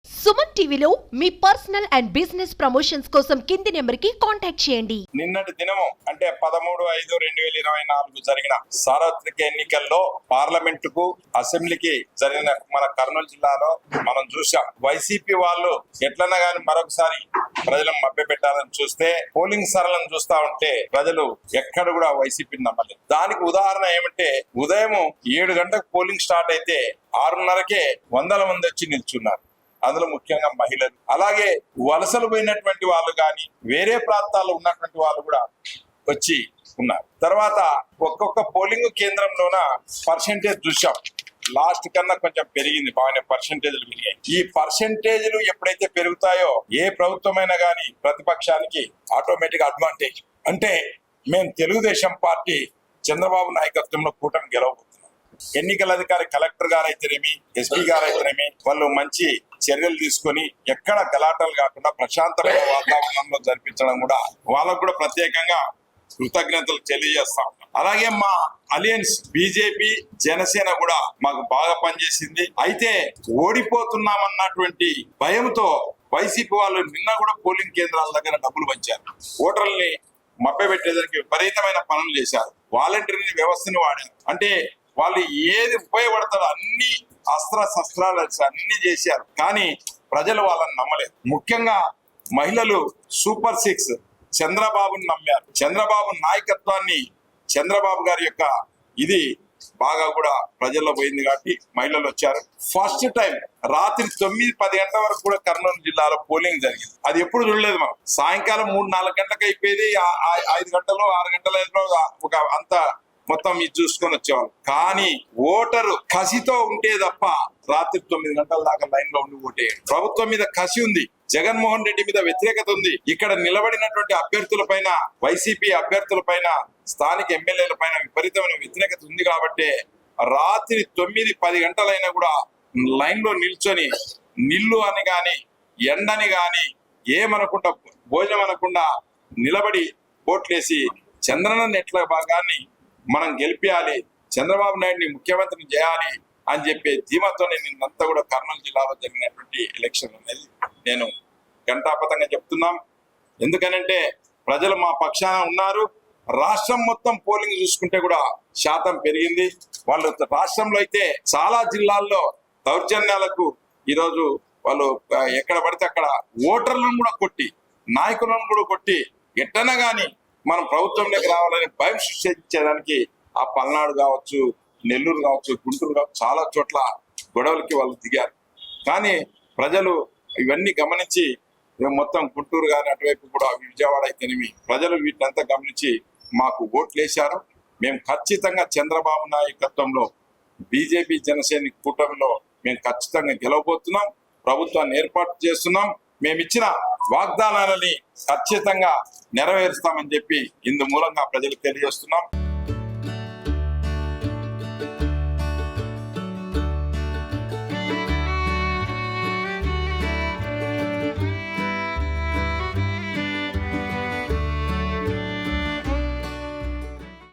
సుమన్ టీవీలో మీ personal and business promotions కోసం కింది నెంబర్కి కాంటాక్ట్ చేయండి. నిన్నటి దినము అంటే 13/5/2024 జరిగిన సార్వత్రిక ఎన్నికల్లో పార్లమెంటుకు అసెంబ్లీకి జరిగిన మన కర్నూలు జిల్లాలో మనం చూసాం. వైసీపీ వాళ్ళు ఎట్లన్నా గానీ మరొకసారి ప్రజలను మభ్యపెట్టాలని చూస్తే పోలింగ్ సరళను చూస్తా ఉంటే ప్రజలు ఎక్కడ కూడా వైసీపీని నమ్మలేదు. దానికి ఉదాహరణ ఏమంటే ఉదయం 7 గంటలకు పోలింగ్ స్టార్ట్ అయితే 6:30కే వందల మంది వచ్చి నిల్చున్నారు. అందులో ముఖ్యంగా మహిళలు, అలాగే వలసలు పోయినటువంటి వాళ్ళు కానీ వేరే ప్రాంతాల్లో ఉన్నటువంటి వాళ్ళు కూడా వచ్చి ఉన్నారు. తర్వాత ఒక్కొక్క పోలింగ్ కేంద్రంలోన పర్సెంటేజ్ చూసాం. లాస్ట్ కన్నా కొంచెం పెరిగింది, బాగానే పర్సెంటేజ్లు పెరిగాయి. ఈ పర్సెంటేజ్లు ఎప్పుడైతే పెరుగుతాయో ఏ ప్రభుత్వమైనా కానీ ప్రతిపక్షానికి ఆటోమేటిక్ అడ్వాంటేజ్. అంటే మేము తెలుగుదేశం పార్టీ చంద్రబాబు నాయకత్వంలో కూటమి గెలవబోతున్నాం. ఎన్నికల అధికారి కలెక్టర్ గారు అయితేనేమి, ఎస్పీ గారు అయితేనేమి వాళ్ళు మంచి చర్యలు తీసుకొని ఎక్కడ గలాటలు కాకుండా ప్రశాంతమైన వాతావరణంలో జరిపించడం కూడా వాళ్ళకు కూడా ప్రత్యేకంగా కృతజ్ఞతలు తెలియజేస్తాం. అలాగే మా అలయన్స్ బీజేపీ జనసేన కూడా మాకు బాగా పనిచేసింది. అయితే ఓడిపోతున్నామన్నటువంటి భయంతో వైసీపీ వాళ్ళు నిన్న కూడా పోలింగ్ కేంద్రాల దగ్గర డబ్బులు పంచారు. ఓటర్లని మభ్యపెట్టేదానికి విపరీతమైన పనులు చేశారు. వాలంటీర్ వ్యవస్థను వాడారు. అంటే వాళ్ళు ఏది ఉపయోగపడతారో అన్ని శస్త్రాలు అన్ని చేశారు. కానీ ప్రజలు వాళ్ళని నమ్మలేదు. ముఖ్యంగా మహిళలు సూపర్ 6 చంద్రబాబుని నమ్మారు. చంద్రబాబు నాయకత్వాన్ని, చంద్రబాబు గారి యొక్క ఇది బాగా కూడా ప్రజల్లో పోయింది కాబట్టి మహిళలు వచ్చారు. ఫస్ట్ టైం రాత్రి 9-10 గంటల వరకు కూడా కర్నూలు జిల్లాలో పోలింగ్ జరిగింది. అది ఎప్పుడు చూడలేదు మనం. సాయంకాలం 3-4 గంటలకు అయిపోయేది. 5 గంటలు 6 గంటల ఒక అంత మొత్తం ఇది చూసుకొని వచ్చేవాళ్ళు. కానీ ఓటరు కసితో ఉంటే తప్ప రాత్రి 9 గంటల దాకా లైన్ లో ఉండి ఓటేయాడు. ప్రభుత్వం మీద కసి ఉంది, జగన్మోహన్ రెడ్డి మీద వ్యతిరేకత ఉంది. ఇక్కడ నిలబడినటువంటి అభ్యర్థుల పైన, వైసీపీ అభ్యర్థుల పైన, స్థానిక ఎమ్మెల్యేల పైన విపరీతమైన వ్యతిరేకత ఉంది. కాబట్టి రాత్రి 9-10 గంటలైనా కూడా లైన్ లో నిల్చొని నిల్లు అని గాని ఎండని గాని ఏమనకుండా భోజనం అనకుండా నిలబడి ఓట్లేసి చంద్రన్న నెట్ల భాగాన్ని మనం గెలిపించాలి, చంద్రబాబు నాయుడిని ముఖ్యమంత్రిని చేయాలి అని చెప్పే ధీమాతోనే నిన్నంతా కూడా కర్నూలు జిల్లాలో జరిగినటువంటి ఎలక్షన్ అనేది నేను ఘంటాపథంగా చెప్తున్నాం. ఎందుకనంటే ప్రజలు మా పక్షాన ఉన్నారు. రాష్ట్రం మొత్తం పోలింగ్ చూసుకుంటే కూడా శాతం పెరిగింది. వాళ్ళు రాష్ట్రంలో అయితే చాలా జిల్లాల్లో దౌర్జన్యాలకు ఈరోజు వాళ్ళు ఎక్కడ పడితే అక్కడ ఓటర్లను కూడా కొట్టి, నాయకులను కూడా కొట్టి ఎట్టనా గాని మనం ప్రభుత్వంలోకి రావాలని భయం సృష్టించేదానికి ఆ పల్నాడు కావచ్చు, నెల్లూరు కావచ్చు, గుంటూరు కావచ్చు చాలా చోట్ల గొడవలకి వాళ్ళు దిగారు. కానీ ప్రజలు ఇవన్నీ గమనించి మొత్తం గుంటూరు కానీ అటువైపు కూడా విజయవాడ అయితేనేమి ప్రజలు వీటినంతా గమనించి మాకు ఓట్లు వేశారు. మేము ఖచ్చితంగా చంద్రబాబు నాయకత్వంలో బీజేపీ జనసేన కూటమిలో మేము ఖచ్చితంగా గెలవబోతున్నాం. ప్రభుత్వాన్ని ఏర్పాటు చేస్తున్నాం. మేమిచ్చిన వాగ్దానాలని ఖచ్చితంగా నెరవేరుస్తామని చెప్పి ఇందు మూలంగా ప్రజలకు తెలియజేస్తున్నాం.